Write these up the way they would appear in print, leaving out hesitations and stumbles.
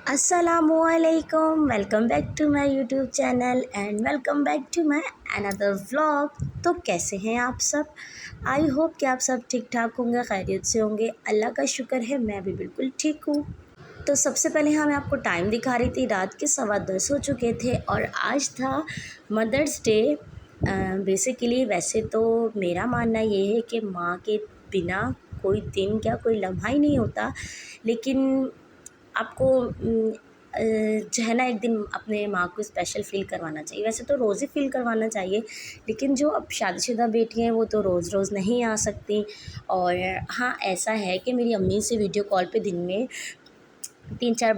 असलकुम, welcome back to my YouTube channel and welcome back to my another vlog. तो कैसे हैं आप सब? आई होप कि आप सब ठीक ठाक होंगे, खैरियत से होंगे। अल्लाह का शुक्र है, मैं भी बिल्कुल ठीक हूँ। तो सबसे पले मैं आपको टाइम दिखा रही थी, रात के 10:15 हो चुके थे और आज था मदर्स डे। बेसिकली वैसे तो मेरा मानना ये है कि माँ के बिना कोई दिन क्या कोई लम्हा ही नहीं होता, लेकिन आपको जो है ना एक दिन अपने माँ को स्पेशल फ़ील करवाना चाहिए। वैसे तो रोज़ ही फ़ील करवाना चाहिए, लेकिन जो अब शादीशुदा बेटी हैं वो तो रोज़ रोज़ नहीं आ सकती। और हाँ, ऐसा है कि मेरी अम्मी से वीडियो कॉल पे दिन में 3-4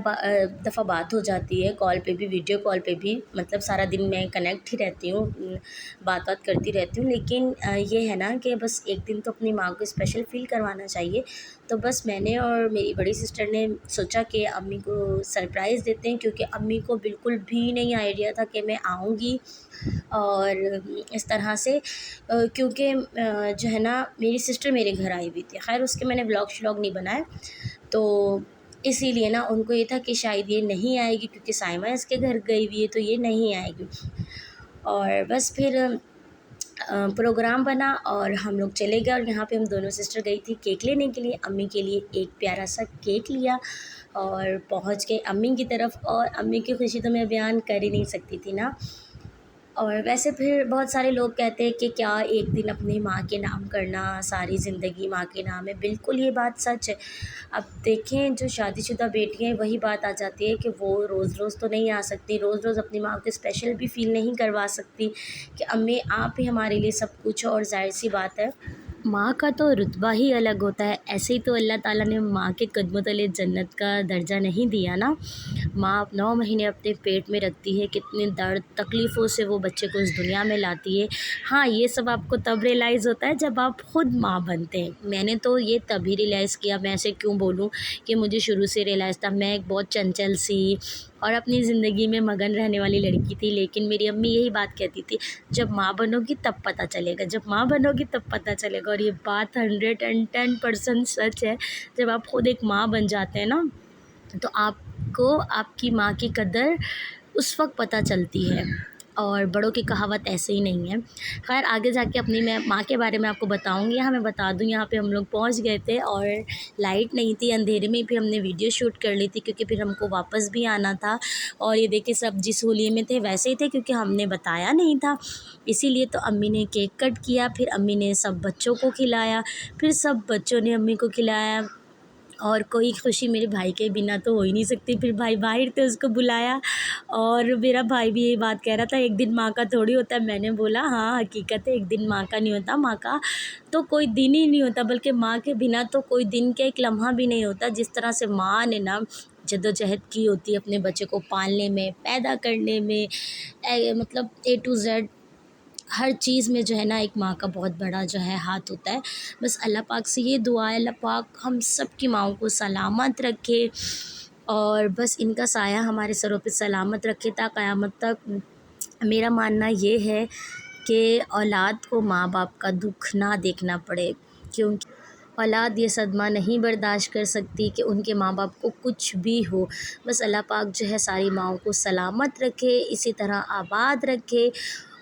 दफ़ा बात हो जाती है, कॉल पे भी, वीडियो कॉल पे भी। मतलब सारा दिन मैं कनेक्ट ही रहती हूँ, बात करती रहती हूँ। लेकिन ये है ना कि बस एक दिन तो अपनी माँ को स्पेशल फ़ील करवाना चाहिए। तो बस मैंने और मेरी बड़ी सिस्टर ने सोचा कि अम्मी को सरप्राइज़ देते हैं, क्योंकि अम्मी को बिल्कुल भी नहीं आइडिया था कि मैं आऊँगी। और इस तरह से क्योंकि जो है ना मेरी सिस्टर मेरे घर आई हुई थी। ख़ैर उसके मैंने व्लॉग श्लॉग नहीं बनाए, तो इसीलिए ना उनको ये था कि शायद ये नहीं आएगी, क्योंकि साइमा इसके घर गई हुई है तो ये नहीं आएगी। और बस फिर प्रोग्राम बना और हम लोग चले गए, और यहाँ पे हम दोनों सिस्टर गई थी केक लेने के लिए। अम्मी के लिए एक प्यारा सा केक लिया और पहुँच गए अम्मी की तरफ। और अम्मी की खुशी तो मैं बयान कर ही नहीं सकती थी ना। और वैसे फिर बहुत सारे लोग कहते हैं कि क्या एक दिन अपनी माँ के नाम करना सारी ज़िंदगी माँ के नाम है। बिल्कुल ये बात सच है। अब देखें, जो शादीशुदा बेटियाँ हैं वही बात आ जाती है कि वो रोज़ रोज़ तो नहीं आ सकती, रोज़ रोज़ अपनी माँ को स्पेशल भी फ़ील नहीं करवा सकती कि अम्मी आप ही हमारे लिए सब कुछ हो। और ज़ाहिर सी बात है, माँ का तो रुतबा ही अलग होता है। ऐसे ही तो अल्लाह ताला ने माँ के कदमों तले जन्नत का दर्जा नहीं दिया ना। माँ 9 महीने अपने पेट में रखती है, कितने दर्द तकलीफ़ों से वो बच्चे को इस दुनिया में लाती है। हाँ, ये सब आपको तब रियलाइज़ होता है जब आप खुद माँ बनते हैं। मैंने तो ये तभी रियलाइज़ किया, मैं ऐसे क्यों बोलूँ कि मुझे शुरू से रियलाइज़ था। मैं एक बहुत चंचल सी और अपनी ज़िंदगी में मगन रहने वाली लड़की थी, लेकिन मेरी अम्मी यही बात कहती थी, जब माँ बनोगी तब पता चलेगा, जब माँ बनोगी तब पता चलेगा। और ये बात 110% सच है। जब आप खुद एक माँ बन जाते हैं ना, तो आपको आपकी माँ की कदर उस वक़्त पता चलती है। और बड़ों की कहावत ऐसे ही नहीं है। ख़ैर आगे जाके अपनी मैं माँ के बारे में आपको बताऊँगी। यहाँ मैं बता दूँ, यहाँ पे हम लोग पहुँच गए थे और लाइट नहीं थी, अंधेरे में फिर हमने वीडियो शूट कर ली थी, क्योंकि फिर हमको वापस भी आना था। और ये देखिए सब जिस होलिये में थे वैसे ही थे, क्योंकि हमने बताया नहीं था। इसीलिए तो अम्मी ने केक कट किया, फिर अम्मी ने सब बच्चों को खिलाया, फिर सब बच्चों ने अम्मी को खिलाया। और कोई खुशी मेरे भाई के बिना तो हो ही नहीं सकती। फिर भाई बाहर थे, उसको बुलाया, और मेरा भाई भी यही बात कह रहा था, एक दिन माँ का थोड़ी होता है। मैंने बोला हाँ, हकीकत है, एक दिन माँ का नहीं होता। माँ का तो कोई दिन ही नहीं होता, बल्कि माँ के बिना तो कोई दिन का एक लम्हा भी नहीं होता। जिस तरह से माँ ने ना जद्दोजहद की होती है अपने बच्चे को पालने में, पैदा करने में, मतलब A to Z हर चीज़ में जो है ना एक माँ का बहुत बड़ा जो है हाथ होता है। बस अल्लाह पाक से ये दुआ है, अल्लाह पाक हम सब की माँओं को सलामत रखे, और बस इनका साया हमारे सरों पे सलामत रखे ता क़यामत तक। मेरा मानना ये है कि औलाद को माँ बाप का दुख ना देखना पड़े, क्योंकि औलाद ये सदमा नहीं बर्दाश्त कर सकती कि उनके माँ बाप को कुछ भी हो। बस अल्लाह पाक जो है सारी माँओं को सलामत रखे, इसी तरह आबाद रखे,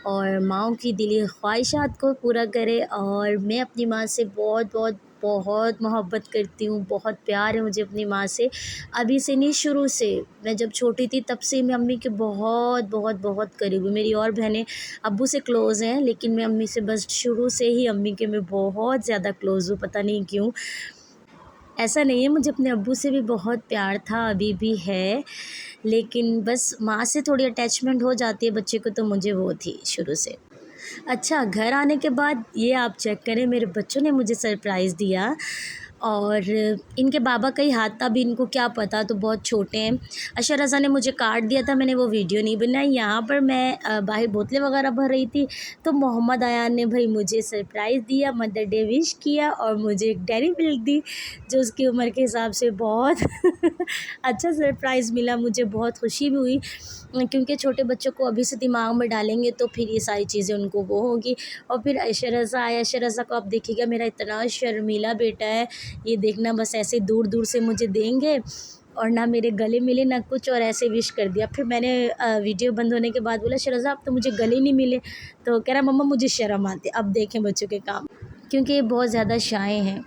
और माँओं की दिली ख्वाहिशात को पूरा करे। और मैं अपनी माँ से बहुत बहुत बहुत मोहब्बत करती हूँ, बहुत प्यार है मुझे अपनी माँ से। अभी से नहीं, शुरू से, मैं जब छोटी थी तब से मैं अम्मी के बहुत बहुत बहुत करीब हूँ। मेरी और बहनें अब्बू से क्लोज़ हैं, लेकिन मैं अम्मी से बस शुरू से ही अम्मी के मैं बहुत ज़्यादा क्लोज़ हूँ, पता नहीं क्यों। ऐसा नहीं है, मुझे अपने अब्बू से भी बहुत प्यार था, अभी भी है, लेकिन बस माँ से थोड़ी अटैचमेंट हो जाती है बच्चे को, तो मुझे वो थी शुरू से। अच्छा, घर आने के बाद ये आप चेक करें, मेरे बच्चों ने मुझे सरप्राइज़ दिया, और इनके बाबा का ही हाथ था। अभी इनको क्या पता, तो बहुत छोटे हैं। अशर रज़ा ने मुझे कार्ड दिया था, मैंने वो वीडियो नहीं बनाई। यहाँ पर मैं बाहर बोतलें वगैरह भर रही थी, तो मोहम्मद अयान ने भाई मुझे सरप्राइज़ दिया, मदर डे विश किया, और मुझे एक डेयरी मिल्क दी, जो उसकी उम्र के हिसाब से बहुत अच्छा सरप्राइज़ मिला। मुझे बहुत खुशी भी हुई, क्योंकि छोटे बच्चों को अभी से दिमाग में डालेंगे तो फिर ये सारी चीज़ें उनको वो होगी। और फिर अशर रज़ा आया, अशर रज़ा को आप देखिएगा, मेरा इतना शर्मीला बेटा है, ये देखना बस ऐसे दूर दूर से मुझे देंगे और ना मेरे गले मिले ना कुछ, और ऐसे विश कर दिया। फिर मैंने वीडियो बंद होने के बाद बोला, शरोज़ा आप तो मुझे गले नहीं मिले। तो कह रहा मम्मा मुझे शर्म आती है। अब देखें बच्चों के काम, क्योंकि ये बहुत ज़्यादा शाय हैं।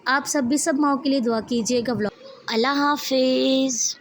आप सब भी सब माँओं के लिए दुआ कीजिएगा। व्लॉग, अल्लाह हाफिज़।